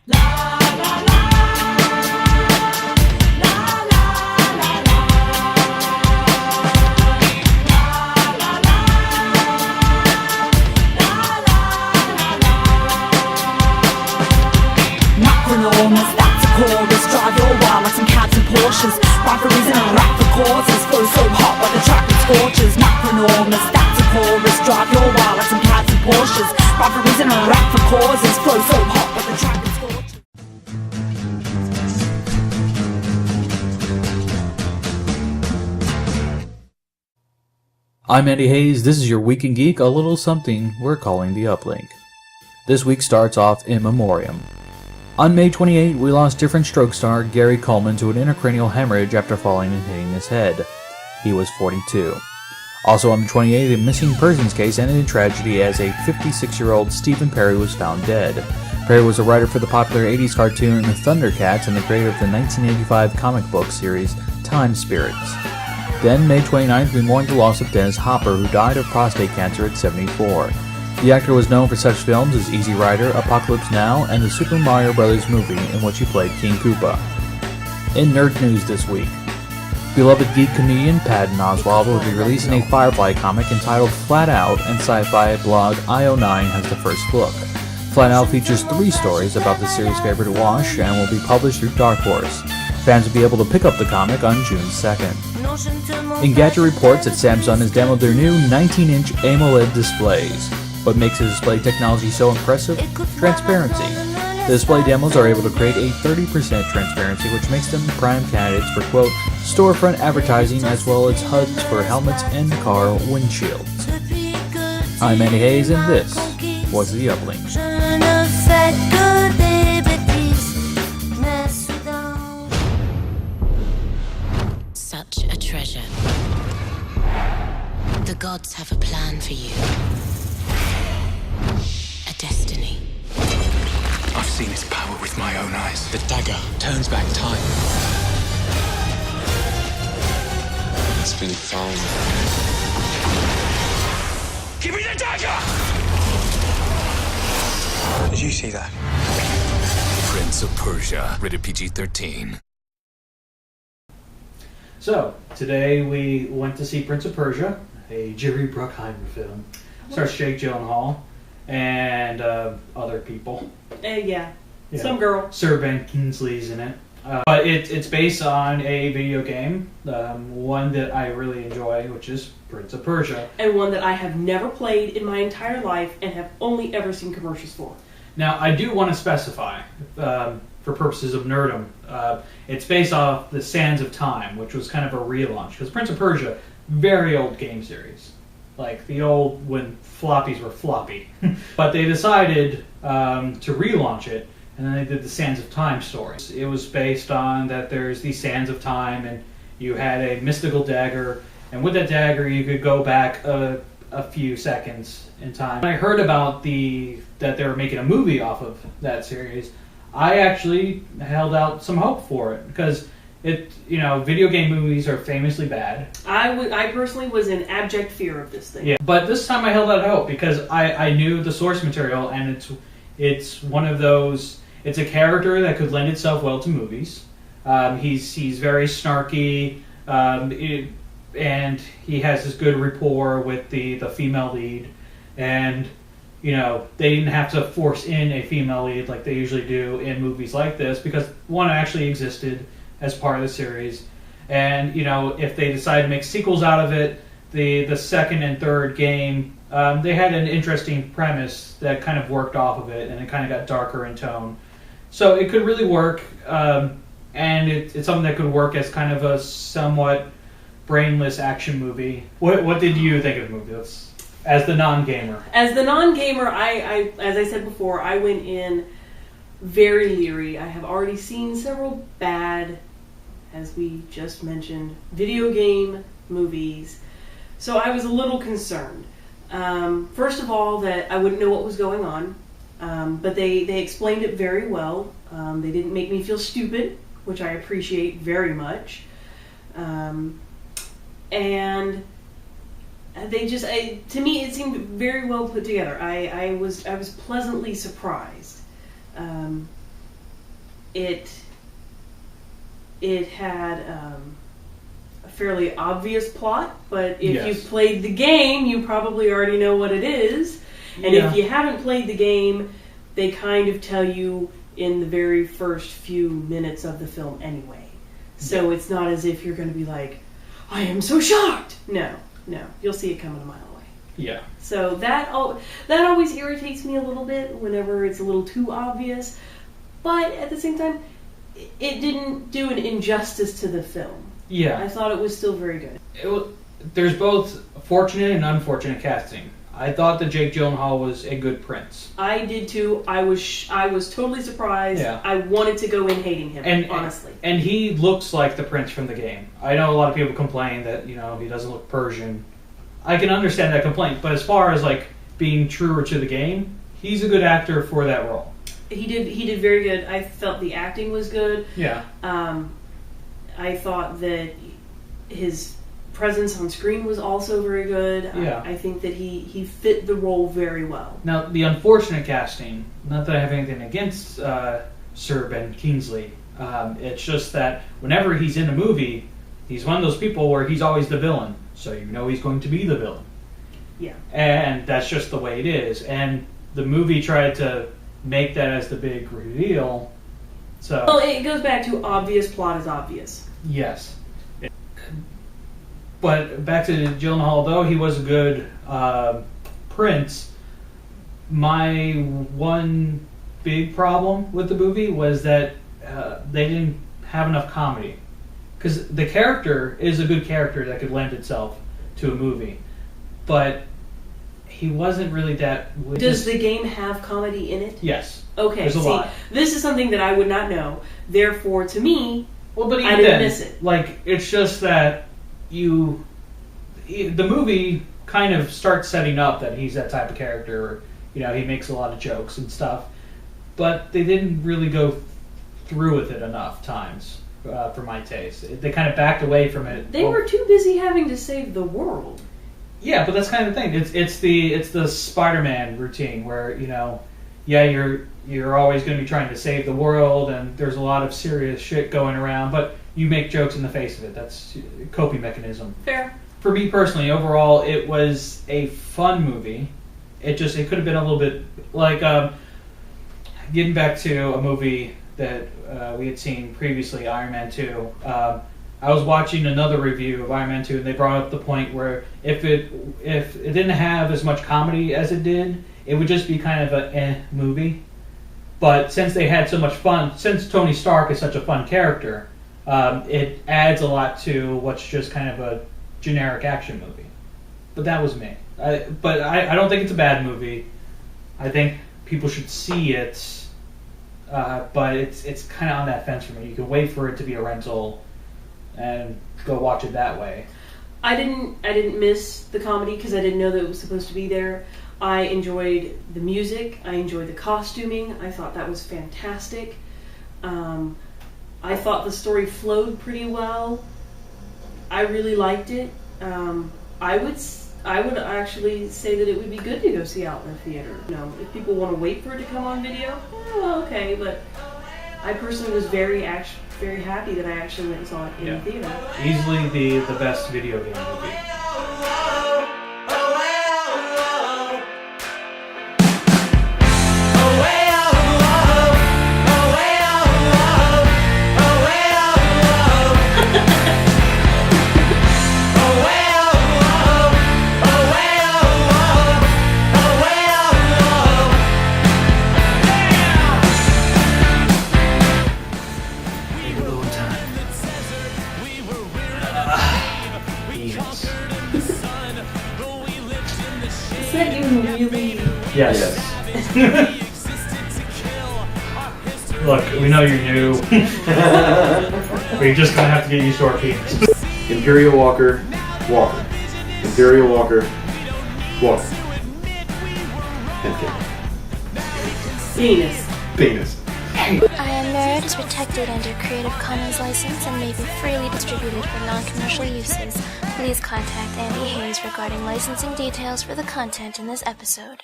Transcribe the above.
That's a chorus, drive your wild like some cabs and Porsches. Ride for reason and rap for causes. Flow so hot while the track scorches. Macronormous, that's a chorus, drive your wild like some cabs and Porsches. Ride for reason and rap for causes. Flow so hot while the track scorches. I'm Andy Hayes, this is your Week in Geek, a little something we're calling the Uplink. This week starts off in memoriam. On May 28, we lost different stroke star Gary Coleman to an intracranial hemorrhage after falling and hitting his head. He was 42. Also on the 28th, a missing persons case ended in tragedy as a 56-year-old Stephen Perry was found dead. Perry was a writer for the popular 80s cartoon The Thundercats and the creator of the 1985 comic book series Time Spirits. Then, May 29th, we mourned the loss of Dennis Hopper, who died of prostate cancer at 74. The actor was known for such films as Easy Rider, Apocalypse Now, and the Super Mario Bros. Movie, in which he played King Koopa. In nerd news this week, beloved geek comedian Patton Oswalt will be releasing a Firefly comic entitled Flat Out, and sci-fi blog IO9 has the first book. Flat Out features 3 stories about the series' favorite wash and will be published through Dark Horse. Fans will be able to pick up the comic on June 2nd. Engadget reports that Samsung has demoed their new 19-inch AMOLED displays. What makes the display technology so impressive? Transparency. The display demos are able to create a 30% transparency, which makes them prime candidates for, quote, storefront advertising as well as HUDs for helmets and car windshields. I'm Andy Hayes, and this was The Uplink. Such a treasure. The gods have a plan for you. A destiny. I've seen its power with my own eyes. The dagger turns back time. It's been found. Give me the dagger! Did you see that? Prince of Persia, rated PG-13. So, today we went to see Prince of Persia, a Jerry Bruckheimer film. Stars Jake Gyllenhaal and other people. Yeah, some girl. Sir Ben Kingsley's in it. But it's based on a video game, one that I really enjoy, which is Prince of Persia. And one that I have never played in my entire life and have only ever seen commercials for. Now, I do want to specify, for purposes of nerdom, it's based off the Sands of Time, which was kind of a relaunch. Because Prince of Persia, very old game series. Like the old, when floppies were floppy. But they decided to relaunch it, and then they did the Sands of Time story. It was based on that there's these Sands of Time, and you had a mystical dagger, and with that dagger you could go back a few seconds in time. When I heard about that they were making a movie off of that series, I actually held out some hope for it, because video game movies are famously bad. I personally was in abject fear of this thing. Yeah, but this time I held out hope because I knew the source material, and it's one of those. It's a character that could lend itself well to movies. He's very snarky, and he has this good rapport with the female lead, and they didn't have to force in a female lead like they usually do in movies like this, because one actually existed as part of the series. And if they decide to make sequels out of it, the second and third game, they had an interesting premise that kind of worked off of it, and it kind of got darker in tone. So it could really work, and it's something that could work as kind of a somewhat brainless action movie. What did you think of the movie? As the non-gamer. As the non-gamer, I as I said before, I went in very leery. I have already seen several bad, as we just mentioned, video game movies. So I was a little concerned. First of all, that I wouldn't know what was going on. But they explained it very well. They didn't make me feel stupid, which I appreciate very much. And they just, to me, it seemed very well put together. I was pleasantly surprised. it had a fairly obvious plot, but if Yes. you've played the game, you probably already know what it is. And Yeah. if you haven't played the game, they kind of tell you in the very first few minutes of the film anyway. So it's not as if you're going to be like, I am so shocked! No. You'll see it coming a mile away. Yeah. So that always irritates me a little bit whenever it's a little too obvious. But at the same time, it didn't do an injustice to the film. Yeah. I thought it was still very good. There's both fortunate and unfortunate casting. I thought that Jake Gyllenhaal was a good prince. I did too. I was totally surprised. Yeah. I wanted to go in hating him, honestly. And he looks like the prince from the game. I know a lot of people complain that, he doesn't look Persian. I can understand that complaint, but as far as like being truer to the game, he's a good actor for that role. He did very good. I felt the acting was good. Yeah. I thought that his presence on screen was also very good. Yeah. I think that he fit the role very well. Now, the unfortunate casting, not that I have anything against Sir Ben Kingsley, it's just that whenever he's in a movie, he's one of those people where he's always the villain, so you know he's going to be the villain. Yeah. And that's just the way it is. And the movie tried to make that as the big reveal. So, Well, it goes back to obvious plot is obvious. yes. But back to Gyllenhaal, though he was a good prince, my one big problem with the movie was that they didn't have enough comedy. Because the character is a good character that could lend itself to a movie. But he wasn't really that... Does the game have comedy in it? Yes. Okay, There's a lot. This is something that I would not know. Therefore, to me, Well, but even I didn't then, miss it. Like, it's just that the movie kind of starts setting up that he's that type of character. He makes a lot of jokes and stuff, but they didn't really go through with it enough times for my taste. They kind of backed away from it. They were too busy having to save the world. Yeah, but that's kind of the thing. It's the Spider-Man routine where you're always going to be trying to save the world, and there's a lot of serious shit going around, but you make jokes in the face of it. That's a coping mechanism. Fair. For me personally, overall, it was a fun movie. It could have been a little bit like getting back to a movie that we had seen previously, Iron Man 2. I was watching another review of Iron Man 2, and they brought up the point where if it didn't have as much comedy as it did, it would just be kind of a movie. But since they had so much fun, since Tony Stark is such a fun character, it adds a lot to what's just kind of a generic action movie. But that was me. But I don't think it's a bad movie. I think people should see it, but it's kind of on that fence for me. You can wait for it to be a rental and go watch it that way. I didn't miss the comedy because I didn't know that it was supposed to be there. I enjoyed the music. I enjoyed the costuming. I thought that was fantastic. I thought the story flowed pretty well. I really liked it. I would actually say that it would be good to go see out in the theater. If people want to wait for it to come on video, okay. But I personally was very happy that I actually went and saw it in the theater. Easily the best video game movie. Is that even really... Yes. Look, we know you're new, but you're just gonna have to get used to our penis. Imperial Walker, Walker. Imperial Walker, Walker. Penis. Penis. Nerd is protected under Creative Commons license and may be freely distributed for non-commercial uses. Please contact Andy Hayes regarding licensing details for the content in this episode.